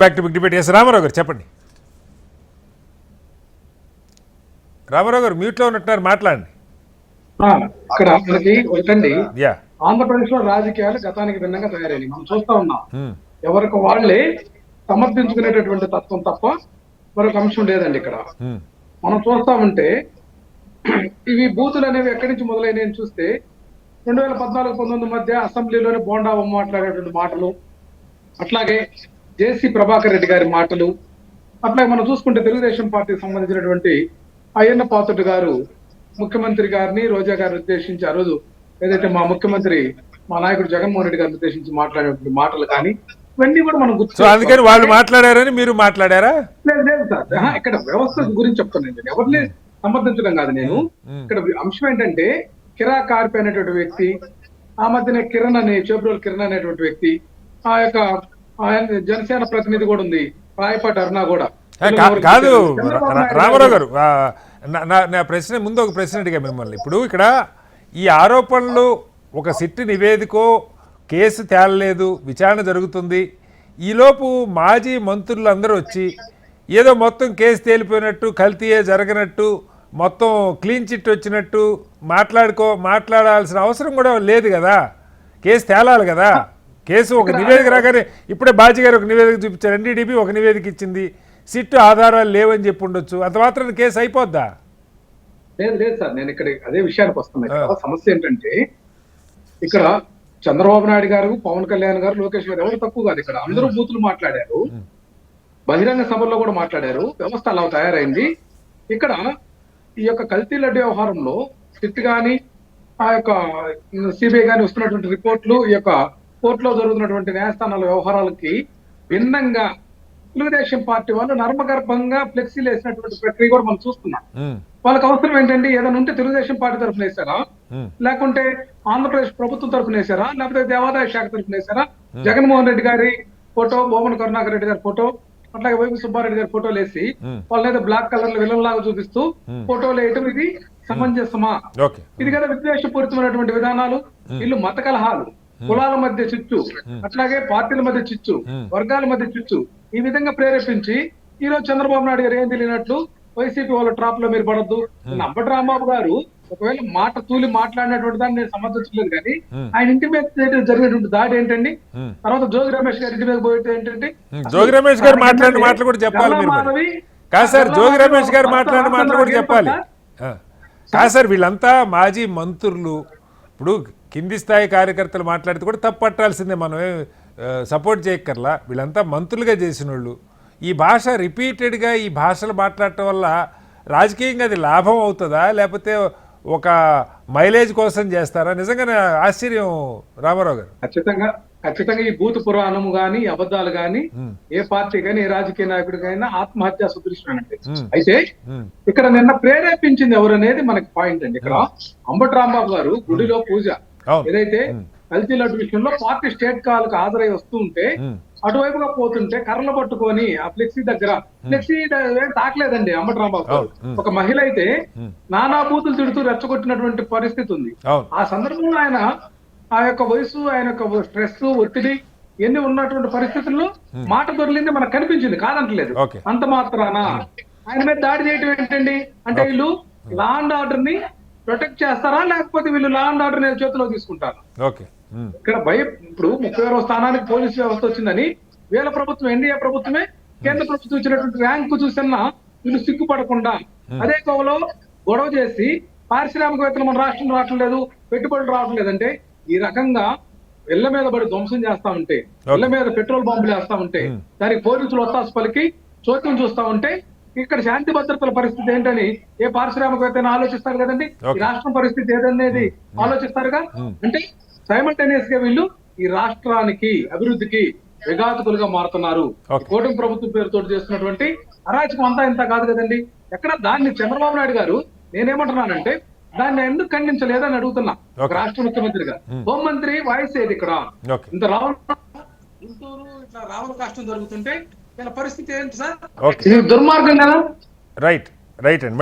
Back to big debate. Yes Ramarao garu చెప్పండి. రామారావు గారు మ్యూట్లో ఉన్నట్టున్నారు, మాట్లాడండి. ఇక్కడ మనకి ఒకటండి, యా ఆంధ్రప్రదేశ్ లో రాజకీయాలు గతానికి భిన్నంగా తయారైనవి మనం చూస్తా ఉన్నాం. ఎవరికి వాళ్ళే సమర్థించుకునేటటువంటి తత్వం తప్ప మరొక అంశం లేదండి. ఇక్కడ మనం చూస్తా ఉంటే ఇవి బూతులు అనేవి ఎక్కడి నుంచి మొదలైనవి చూస్తే 2014-19 మధ్య అసెంబ్లీలోని బోండా బొమ్మ మాట్లాడేటువంటి మాటలు, అట్లాగే జేసీ ప్రభాకర్ రెడ్డి గారి మాటలు, అట్లాగే మనం చూసుకుంటే తెలుగుదేశం పార్టీకి సంబంధించినటువంటి అయ్యన్న పాత్రుడు గారు ముఖ్యమంత్రి గారిని, రోజా గారిని ఉద్దేశించి ఆ రోజు ఏదైతే మా ముఖ్యమంత్రి మా నాయకుడు జగన్మోహన్ రెడ్డి గారిని ఉద్దేశించి మాట్లాడేటువంటి మాటలు కానీ ఇవన్నీ కూడా మనం గుర్తు. అందుకని వాళ్ళు మాట్లాడారని మీరు మాట్లాడారా? లేదు సార్, ఇక్కడ వ్యవస్థ గురించి చెప్తాను, ఎవరిని సమర్థించడం కాదు నేను. ఇక్కడ అంశం ఏంటంటే కిరా కార్పి అనేటువంటి వ్యక్తి, ఆ మధ్యన కిరణ్ అనే చేబ్రోల్ కిరణ్ అనేటువంటి వ్యక్తి, ఆ యొక్క జనసేన ప్రతినిధి కూడా ఉంది రాయపాటి అరుణ కూడా కాదు. రామారావు గారు నా ప్రశ్న ముందు ఒక ప్రశ్న అడిగా మిమ్మల్ని. ఇప్పుడు ఇక్కడ ఈ ఆరోపణలు ఒక సిట్ నివేదికో కేసు తేలలేదు, విచారణ జరుగుతుంది. ఈలోపు మాజీ మంత్రులు అందరూ వచ్చి ఏదో మొత్తం కేసు తేలిపోయినట్టు, కల్తీయే జరగనట్టు, మొత్తం క్లీన్ చిట్ వచ్చినట్టు మాట్లాడాల్సిన అవసరం కూడా లేదు కదా. కేసు తేలాలి కదా. కేసు ఒక నివేదిక రాగానే ఇప్పుడే బాజీ గారు ఒక నివేదిక చూపించారు, ఎన్డీడీబీ ఒక నివేదిక ఇచ్చింది, సిట్ ఆధారాలు లేవని చెప్పి ఉండొచ్చు, అంత మాత్రం కేసు అయిపోద్దా? లేదు సార్, నేను ఇక్కడ అదే విషయానికి వస్తున్నాను. సమస్య ఏంటంటే ఇక్కడ చంద్రబాబు నాయుడు గారు, పవన్ కళ్యాణ్ గారు, లోకేష్ గారు ఎవరు తక్కువ కాదు. ఇక్కడ అందరూ బూతులు మాట్లాడారు, బహిరంగ సభల్లో కూడా మాట్లాడారు. వ్యవస్థ అలా తయారైంది. ఇక్కడ ఈ యొక్క కల్తీ లడ్డు వ్యవహారంలో సిట్ గాని, ఆ యొక్క సిబిఐ గాని వస్తున్నటువంటి రిపోర్ట్లు, ఈ యొక్క కోర్టులో జరుగుతున్నటువంటి న్యాయస్థానాల వ్యవహారాలకి భిన్నంగా తెలుగుదేశం పార్టీ వాళ్ళు నర్మగర్భంగా ఫ్లెక్సీలు వేసినటువంటి ప్రక్రియ కూడా మనం చూస్తున్నాం. వాళ్ళకి అవసరం ఏంటంటే ఏదైనా ఉంటే తెలుగుదేశం పార్టీ తరఫున వేసారా, లేకుంటే ఆంధ్రప్రదేశ్ ప్రభుత్వం తరఫున వేసారా, లేకపోతే దేవాదాయ శాఖ తరఫున వేసారా, జగన్మోహన్ రెడ్డి గారి ఫోటో, బొమ్మన కరుణాకర్ రెడ్డి గారి ఫోటో, అట్లాగే వైవి సుబ్బారెడ్డి గారి ఫోటోలు వేసి వాళ్ళేదో బ్లాక్ కలర్ విలన్ లాగా చూపిస్తూ ఫోటోలు వేయటం ఇది సమంజసమా? ఇది కదా విద్వేషపూరితమైనటువంటి విధానాలు. వీళ్ళు మత కలహాలు, కులాల మధ్య చిచ్చు, అట్లాగే పార్టీల మధ్య చిచ్చు, వర్గాల మధ్య చిచ్చు, ఈ విధంగా ప్రేరేపించి ఈ రోజు చంద్రబాబు నాయుడు గారు ఏం తెలియనట్లు వైసీపీ వాళ్ళ ట్రాప్ లో మీరు పడద్దు. అంబటి రాంబాబు గారు ఒకవేళ మాట తూలి మాట్లాడినటువంటి దాన్ని నేను సమర్థించలేదు, కానీ ఆయన ఇంటి మీద జరిగినటువంటి దాడి ఏంటండి, తర్వాత జోగి రమేష్ గారి ఇంటి మీద పోయేది ఏంటంటే, జోగి రమేష్ గారు మాట్లాడిన మాటలు కూడా చెప్పాలి కాదు సార్. జోగి రమేష్ గారు మాట్లాడిన మాటలు కూడా చెప్పాలి కాదు సార్. వీళ్ళంతా మాజీ మంత్రులు. ఇప్పుడు కింది స్థాయి కార్యకర్తలు మాట్లాడితే కూడా తప్పు పట్టాల్సిందే, మనమే సపోర్ట్ చేయక్కర్లా. వీళ్ళంతా మంత్రులుగా చేసిన వాళ్ళు. ఈ భాష రిపీటెడ్గా ఈ భాషలు మాట్లాడటం వల్ల రాజకీయంగా అది లాభం అవుతుందా, లేకపోతే ఒక మైలేజ్ కోసం చేస్తారా? నిజంగానే ఆశ్చర్యం రామారావు గారు. ఖచ్చితంగా ఈ భూత పురాణము గాని, అబద్ధాలు గాని ఏ పార్టీ గాని, ఏ రాజకీయ నాయకుడికైనా ఆత్మహత్య సుదృష్టమైనట్టు. అయితే ఇక్కడ నిన్న ప్రేరేపించింది ఎవరు అనేది మనకి పాయింట్ అండి. ఇక్కడ అంబటి రాంబాబు గారు గుడిలో పూజ ఏదైతే కల్తీ లడ్డు విషయంలో పార్టీ స్టేట్ కాల్కి హాజరై వస్తూ ఉంటే అటువైపుగా పోతుంటే కర్రలు పట్టుకొని ఆ ఫ్లెక్సీ దగ్గర, ఫ్లెక్సీ తాకలేదండి అంబటి రాంబాబు గారు. ఒక మహిళ అయితే నానా బూతులు తిడుతూ రెచ్చగొట్టినటువంటి పరిస్థితి ఉంది. ఆ సందర్భంలో ఆయన ఆ యొక్క వయసు, ఆయన యొక్క స్ట్రెస్, ఒత్తిడి ఎన్ని ఉన్నటువంటి పరిస్థితుల్లో మాట దొరికింది మనకు కనిపించింది, కాదంటలేదు. అంత మాత్రాన ఆయన మీద దాడి చేయటం ఏంటండి? అంటే వీళ్ళు లా అండ్ ఆర్డర్ ని ప్రొటెక్ట్ చేస్తారా, లేకపోతే వీళ్ళు లా అండ్ ఆర్డర్ ని చేతిలో తీసుకుంటారా? ఇక్కడ ఇప్పుడు 31వ స్థానానికి పోలీసు వ్యవస్థ వచ్చిందని వీళ్ళ ప్రభుత్వం, ఎన్డీఏ ప్రభుత్వమే కేంద్ర ప్రభుత్వం ఇచ్చినటువంటి ర్యాంకు చూసినా వీళ్ళు సిగ్గుపడకుండా అదే కోవలో గొడవ చేసి పారిశ్రామికవేత్తలు మన రాష్ట్రం రావట్లేదు, పెట్టుబడులు రావట్లేదంటే ఈ రకంగా ఇళ్ల మీద పడి ధ్వంసం చేస్తా ఉంటే, ఇళ్ల మీద పెట్రోల్ బాంబులు వేస్తా ఉంటే, దానికి పోలీసులు ఒత్తాసు పలికి చోద్యం చూస్తా ఉంటే ఇక్కడ శాంతి భద్రతల పరిస్థితి ఏంటని ఏ పారిశ్రామికవేత్త ఆలోచిస్తారు కదండి. ఈ రాష్ట్రం పరిస్థితి ఏదనేది ఆలోచిస్తారుగా. అంటే సైమల్టేనియస్ గా వీళ్ళు ఈ రాష్ట్రానికి అభివృద్ధికి విఘాతకులుగా మారుతున్నారు. కూటమి ప్రభుత్వం పేరుతో చేస్తున్నటువంటి అరాచకం అంతా ఇంత కాదు కదండి. ఎక్కడ దాన్ని చంద్రబాబు నాయుడు గారు నేనేమంటున్నానంటే దాన్ని ఎందుకు ఖండించలేదని అడుగుతున్నా. రాష్ట్ర ముఖ్యమంత్రిగా హోంమంత్రి వాయిస్ ఏది ఇక్కడ? ఇంత గుంటూరు ఇట్లా రావణ కాష్టం జరుగుతుంటే ఇలా పరిస్థితి ఏంటి సార్? ఇది దుర్మార్గం కదా. రైట్ అండి.